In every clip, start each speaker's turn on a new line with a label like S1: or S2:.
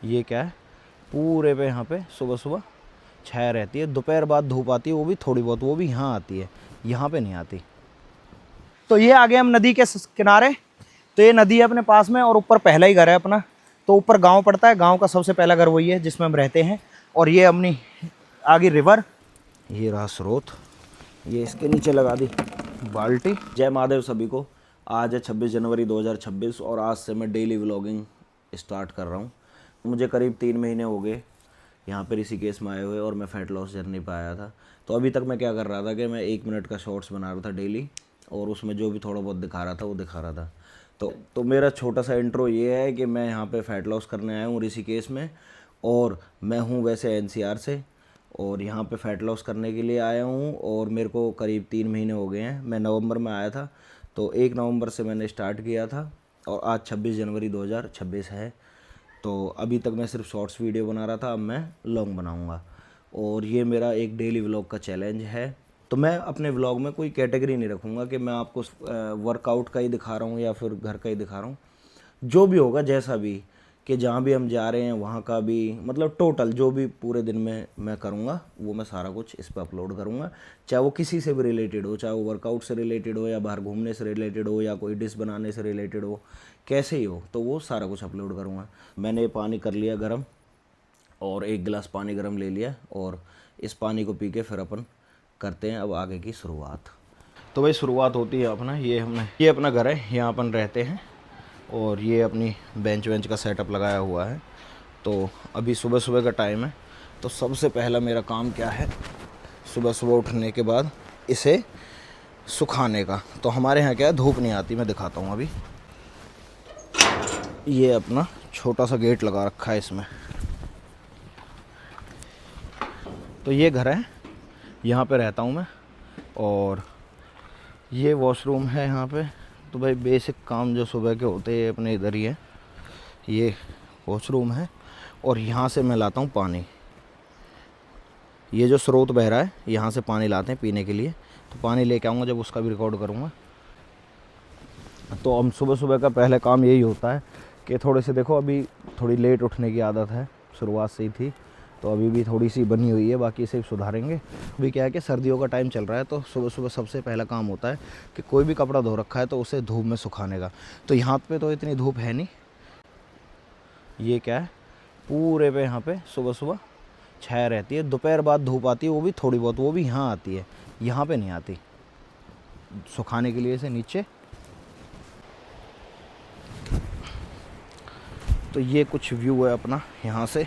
S1: ये क्या है, पूरे पे यहाँ पे सुबह सुबह छाया रहती है, दोपहर बाद धूप आती है, वो भी थोड़ी बहुत, वो भी यहाँ आती है, यहाँ पे नहीं आती। तो ये आ गए हम नदी के किनारे। तो ये नदी है अपने पास में और ऊपर पहला ही घर है अपना। तो ऊपर गांव पड़ता है, गांव का सबसे पहला घर वही है जिसमें हम रहते हैं। और ये अपनी आगे रिवर, ये रहा स्रोत, ये इसके नीचे लगा दी बाल्टी। जय महादेव सभी को। आज है 26 जनवरी 2026 और आज से मैं डेली व्लॉगिंग स्टार्ट कर रहा हूँ। मुझे करीब 3 महीने हो गए यहाँ पे ऋषिकेश में आए हुए और मैं फैट लॉस जर्नी पर आया था। तो अभी तक मैं क्या कर रहा था कि मैं 1 मिनट का शॉर्ट्स बना रहा था डेली, और उसमें जो भी थोड़ा बहुत दिखा रहा था वो दिखा रहा था। तो मेरा छोटा सा इंट्रो ये है कि मैं यहाँ पे फ़ैट लॉस करने आया हूँ ऋषिकेश में, और मैं हूँ वैसे एनसीआर से, और यहाँ पे फ़ैट लॉस करने के लिए आया हूँ। और मेरे को करीब 3 महीने हो गए हैं। मैं नवंबर में आया था, तो 1 नवंबर से मैंने स्टार्ट किया था और आज 26 जनवरी 2026 है। तो अभी तक मैं सिर्फ शॉर्ट्स वीडियो बना रहा था, अब मैं लॉन्ग बनाऊँगा, और ये मेरा एक डेली व्लॉग का चैलेंज है। तो मैं अपने व्लॉग में कोई कैटेगरी नहीं रखूँगा कि मैं आपको वर्कआउट का ही दिखा रहा हूँ या फिर घर का ही दिखा रहा हूँ। जो भी होगा, जैसा भी, कि जहाँ भी हम जा रहे हैं वहाँ का भी, मतलब टोटल जो भी पूरे दिन में मैं करूँगा वो मैं सारा कुछ इस पर अपलोड करूँगा। चाहे वो किसी से भी रिलेटेड हो, चाहे वो वर्कआउट से रिलेटेड हो या बाहर घूमने से रिलेटेड हो या कोई डिश बनाने से रिलेटेड हो, कैसे ही हो, तो वो सारा कुछ अपलोड करूँगा। मैंने ये पानी कर लिया गर्म, और 1 गिलास पानी गर्म ले लिया, और इस पानी को पी के फिर अपन करते हैं अब आगे की शुरुआत। तो भाई शुरुआत होती है अपना, ये अपना घर है, यहाँ अपन रहते हैं, और ये अपनी बेंच वेंच का सेटअप लगाया हुआ है। तो अभी सुबह सुबह का टाइम है। तो सबसे पहला मेरा काम क्या है, सुबह सुबह उठने के बाद इसे सुखाने का। तो हमारे यहाँ क्या है, धूप नहीं आती, मैं दिखाता हूँ अभी। ये अपना छोटा सा गेट लगा रखा है इसमें। तो ये घर है, यहाँ पे रहता हूँ मैं, और ये वॉशरूम है यहाँ पे। तो भाई बेसिक काम जो सुबह के होते हैं अपने इधर ही है। ये वॉशरूम है, और यहाँ से मैं लाता हूँ पानी। ये जो स्रोत बह रहा है, यहाँ से पानी लाते हैं पीने के लिए। तो पानी लेके आऊँगा, जब उसका भी रिकॉर्ड करूँगा। तो हम सुबह सुबह का पहले काम यही होता है कि थोड़े से, देखो अभी थोड़ी लेट उठने की आदत है, शुरुआत से ही थी, तो अभी भी थोड़ी सी बनी हुई है, बाकी इसे सुधारेंगे। अभी क्या है कि सर्दियों का टाइम चल रहा है, तो सुबह सुबह सबसे पहला काम होता है कि कोई भी कपड़ा धो रखा है तो उसे धूप में सुखाने का। तो यहाँ पे तो इतनी धूप है नहीं। ये क्या है, पूरे पे यहाँ पे सुबह सुबह छाया रहती है, दोपहर बाद धूप आती है, वो भी थोड़ी बहुत, वो भी यहाँ आती है, यहाँ पे नहीं आती। सुखाने के लिए इसे नीचे। तो ये कुछ व्यू है अपना यहाँ से,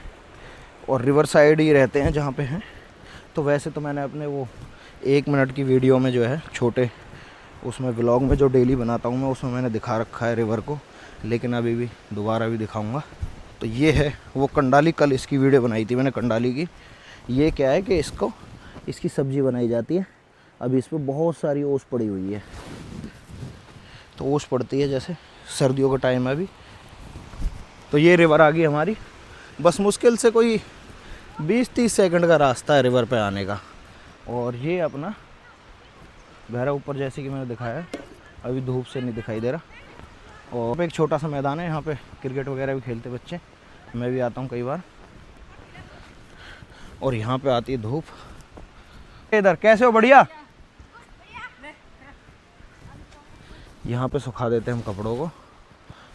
S1: और रिवर साइड ही रहते हैं जहाँ पे हैं। तो वैसे तो मैंने अपने वो 1 मिनट की वीडियो में जो है, छोटे उसमें व्लॉग में जो डेली बनाता हूँ मैं, उसमें मैंने दिखा रखा है रिवर को, लेकिन अभी भी दोबारा भी दिखाऊंगा। तो ये है वो कंडाली, कल इसकी वीडियो बनाई थी मैंने कंडाली की। ये क्या है कि इसकी सब्ज़ी बनाई जाती है। अभी इस पर बहुत सारी ओस पड़ी हुई है, तो ओस पड़ती है, जैसे सर्दियों का टाइम है अभी। तो ये रिवर आ गई हमारी, बस मुश्किल से कोई 20-30 सेकंड का रास्ता है रिवर पे आने का। और ये अपना बहरा ऊपर, जैसे कि मैंने दिखाया, अभी धूप से नहीं दिखाई दे रहा। और एक छोटा सा मैदान है, यहाँ पे क्रिकेट वगैरह भी खेलते बच्चे, मैं भी आता हूँ कई बार। और यहाँ पे आती है धूप। इधर कैसे हो, बढ़िया। यहाँ पे सुखा देते हैं हम कपड़ों को।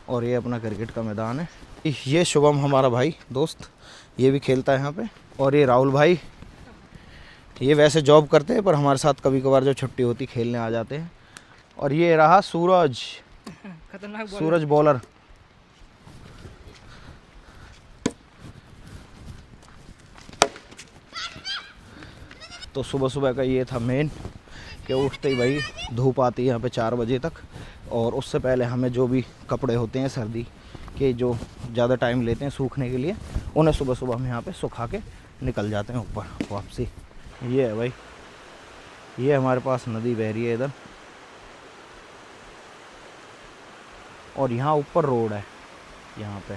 S1: और ये अपना क्रिकेट का मैदान है। ये शुभम हमारा भाई दोस्त, ये भी खेलता है यहाँ पे। और ये राहुल भाई, ये वैसे जॉब करते हैं पर हमारे साथ कभी कभार जो छुट्टी होती खेलने आ जाते हैं। और ये रहा सूरज, खतरनाक सूरज बॉलर। तो सुबह सुबह का ये था मेन, कि उठते ही भाई धूप आती है यहाँ पे 4 बजे तक, और उससे पहले हमें जो भी कपड़े होते हैं सर्दी के, जो ज़्यादा टाइम लेते हैं सूखने के लिए, उन्हें सुबह सुबह हम यहाँ पे सुखा के निकल जाते हैं ऊपर वापसी। ये है भाई, ये हमारे पास नदी बह रही है इधर, और यहाँ ऊपर रोड है। यहाँ पे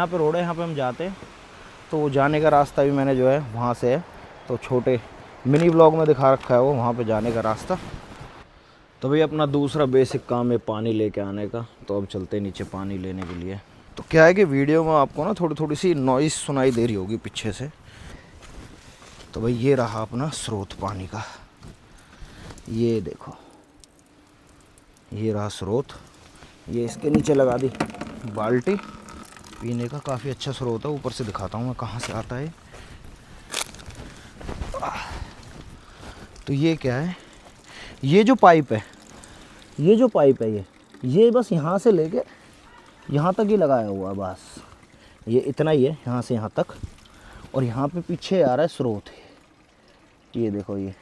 S1: रोड है, यहाँ पे हम जाते हैं। तो जाने का रास्ता भी मैंने जो है वहाँ से है, तो छोटे मिनी ब्लॉग में दिखा रखा है वो, वहाँ पे जाने का रास्ता। तो भाई अपना दूसरा बेसिक काम है पानी लेके आने का। तो अब चलते हैं नीचे पानी लेने के लिए। तो क्या है कि वीडियो में आपको ना थोड़ी थोड़ी सी नॉइज़ सुनाई दे रही होगी पीछे से। तो भाई ये रहा अपना स्रोत पानी का, ये देखो ये रहा स्रोत। ये इसके नीचे लगा दी बाल्टी, पीने का काफ़ी अच्छा स्रोत है। ऊपर से दिखाता हूँ मैं कहाँ से आता है। तो ये क्या है, ये जो पाइप है, ये जो पाइप है ये बस यहाँ से लेके यहाँ तक ही लगाया हुआ है बस। ये इतना ही है यहाँ से यहाँ तक। और यहाँ पे पीछे आ रहा है स्रोत, ये देखो ये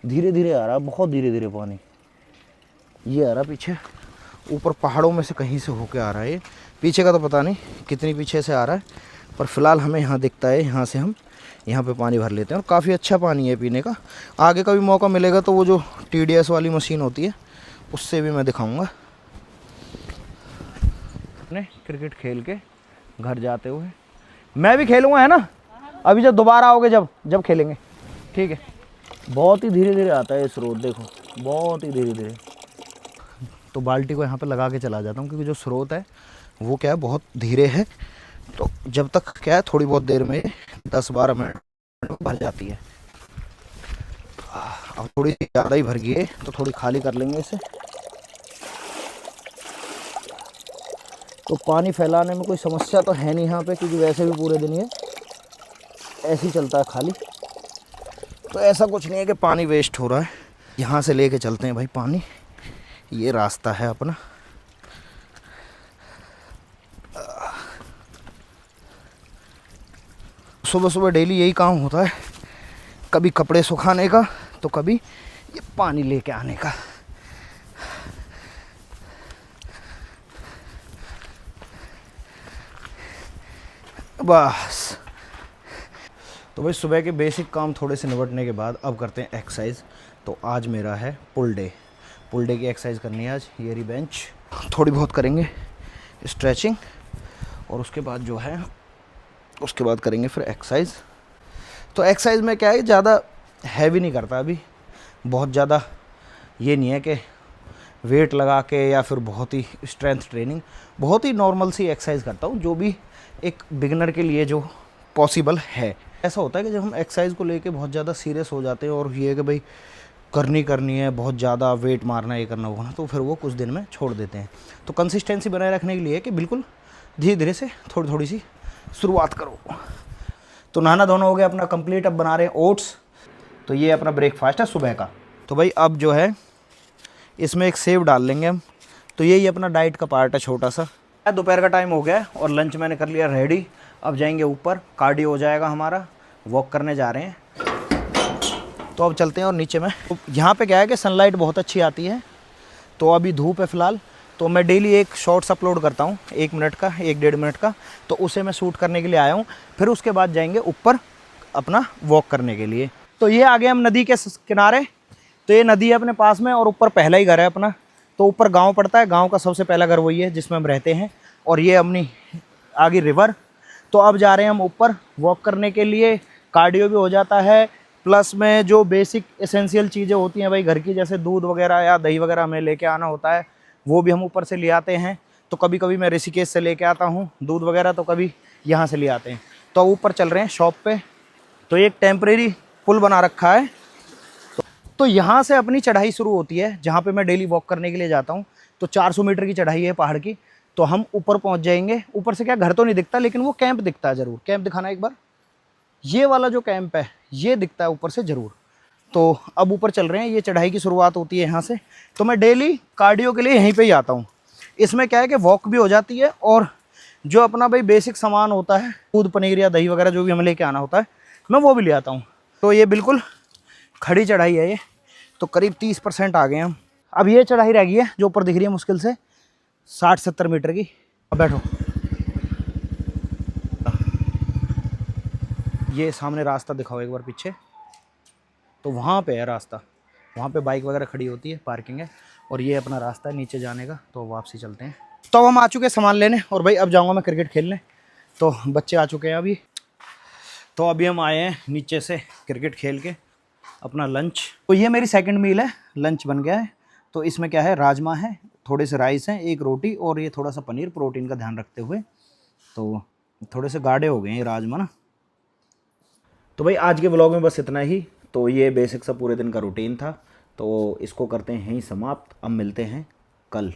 S1: धीरे धीरे आ रहा है, बहुत धीरे धीरे पानी ये आ रहा है पीछे। ऊपर पहाड़ों में से कहीं से होके आ रहा है ये, पीछे का तो पता नहीं कितनी पीछे से आ रहा है, पर फिलहाल हमें यहाँ दिखता है। यहाँ से हम यहाँ पे पानी भर लेते हैं और काफ़ी अच्छा पानी है पीने का। आगे का भी मौका मिलेगा तो वो जो TDS वाली मशीन होती है उससे भी मैं दिखाऊंगा। अपने क्रिकेट खेल के घर जाते हुए मैं भी खेलूँगा, है ना? अभी जब दोबारा आओगे जब खेलेंगे, ठीक है। बहुत ही धीरे धीरे आता है ये स्रोत, देखो बहुत ही धीरे धीरे। तो बाल्टी को यहाँ पे लगा के चला जाता हूँ क्योंकि जो स्रोत है वो क्या है बहुत धीरे है। तो जब तक क्या है थोड़ी बहुत देर में 10-12 मिनट भर जाती है। अब थोड़ी ज़्यादा ही भर गई है तो थोड़ी खाली कर लेंगे इसे। तो पानी फैलाने में कोई समस्या तो है नहीं यहाँ पे, क्योंकि वैसे भी पूरे दिन ये ऐसे ही चलता है खाली। तो ऐसा कुछ नहीं है कि पानी वेस्ट हो रहा है। यहाँ से लेके चलते हैं भाई पानी, ये रास्ता है अपना। सुबह सुबह डेली यही काम होता है, कभी कपड़े सुखाने का तो कभी ये पानी लेके आने का। बस तो भाई सुबह के बेसिक काम थोड़े से निपटने के बाद अब करते हैं एक्सरसाइज। तो आज मेरा है पुल डे की एक्सरसाइज करनी है आज। ये रही बेंच, थोड़ी बहुत करेंगे स्ट्रेचिंग और उसके बाद जो है उसके बाद करेंगे फिर एक्सरसाइज। तो एक्सरसाइज में क्या है, ज़्यादा हैवी नहीं करता अभी, बहुत ज़्यादा ये नहीं है कि वेट लगा के या फिर बहुत ही स्ट्रेंथ ट्रेनिंग, बहुत ही नॉर्मल सी एक्सरसाइज करता हूँ जो भी एक बिगिनर के लिए जो पॉसिबल है। ऐसा होता है कि जब हम एक्सरसाइज को लेके बहुत ज़्यादा सीरियस हो जाते हैं और ये कि भाई करनी है, बहुत ज़्यादा वेट मारना, ये करना वो ना, तो फिर वो कुछ दिन में छोड़ देते हैं। तो कंसिस्टेंसी बनाए रखने के लिए कि बिल्कुल धीरे धीरे से थोड़ी थोड़ी सी शुरुआत करो। तो नहाना धोना हो गया अपना कंप्लीट। अब बना रहे हैं ओट्स। तो ये अपना ब्रेकफास्ट है सुबह का। तो भाई अब जो है इसमें एक सेव डाल लेंगे हम। तो यही अपना डाइट का पार्ट है छोटा सा। दोपहर का टाइम हो गया और लंच मैंने कर लिया रेडी। अब जाएंगे ऊपर, कार्डियो हो जाएगा हमारा, वॉक करने जा रहे हैं। तो अब चलते हैं और नीचे में यहाँ पे क्या है कि सनलाइट बहुत अच्छी आती है। तो अभी धूप है फ़िलहाल, तो मैं डेली एक शॉर्ट्स अपलोड करता हूँ 1 मिनट का, 1-1.5 मिनट का। तो उसे मैं शूट करने के लिए आया हूँ। फिर उसके बाद जाएंगे ऊपर अपना वॉक करने के लिए। तो ये आ गए हम नदी के किनारे। तो ये नदी है अपने पास में और ऊपर पहला ही घर है अपना। तो ऊपर गांव पड़ता है, गांव का सबसे पहला घर वही है जिसमें हम रहते हैं। और ये अपनी आगे रिवर। तो अब जा रहे हैं हम ऊपर वॉक करने के लिए, कार्डियो भी हो जाता है, प्लस में जो बेसिक एसेंशियल चीज़ें होती हैं भाई घर की, जैसे दूध वगैरह या दही वगैरह हमें लेके आना होता है, वो भी हम ऊपर से ले आते हैं। तो कभी कभी मैं ऋषिकेश से लेके आता हूँ दूध वगैरह, तो कभी यहाँ से ले आते हैं। तो ऊपर चल रहे हैं शॉप पे। तो एक टेम्परेरी पुल बना रखा है। तो यहाँ से अपनी चढ़ाई शुरू होती है जहाँ पे मैं डेली वॉक करने के लिए जाता हूँ। तो 400 मीटर की चढ़ाई है पहाड़ की। तो हम ऊपर पहुँच जाएंगे। ऊपर से क्या घर तो नहीं दिखता, लेकिन वो कैंप दिखता है ज़रूर। कैंप दिखाना एक बार, ये वाला जो कैंप है ये दिखता है ऊपर से ज़रूर। तो अब ऊपर चल रहे हैं, ये चढ़ाई की शुरुआत होती है यहाँ से। तो मैं डेली कार्डियो के लिए यहीं पे ही आता हूँ। इसमें क्या है कि वॉक भी हो जाती है और जो अपना भाई बेसिक सामान होता है, दूध पनीर या दही वगैरह जो भी हमें लेके आना होता है, मैं वो भी ले आता हूँ। तो ये बिल्कुल खड़ी चढ़ाई है ये। तो करीब 30% आ गए हम। अब ये चढ़ाई रह गई है जो ऊपर दिख रही है मुश्किल से 60-70 मीटर की। अब बैठो। ये सामने रास्ता दिखाओ एक बार पीछे। तो वहाँ पे है रास्ता, वहाँ पे बाइक वगैरह खड़ी होती है, पार्किंग है। और ये अपना रास्ता है नीचे जाने का। तो वापसी चलते हैं। तो अब हम आ चुके हैं सामान लेने और भाई अब जाऊँगा मैं क्रिकेट खेलने। तो बच्चे आ चुके हैं अभी। तो अभी हम आए हैं नीचे से क्रिकेट खेल के अपना लंच। तो ये मेरी सेकंड मील है, लंच बन गया है। तो इसमें क्या है, राजमा है, थोड़े से राइस हैं, एक रोटी और ये थोड़ा सा पनीर, प्रोटीन का ध्यान रखते हुए। तो थोड़े से गाढ़े हो गए हैं ये राजमा ना। तो भाई आज के ब्लॉग में बस इतना ही। तो ये बेसिक सा पूरे दिन का रूटीन था, तो इसको करते हैं यहीं समाप्त। अब मिलते हैं कल।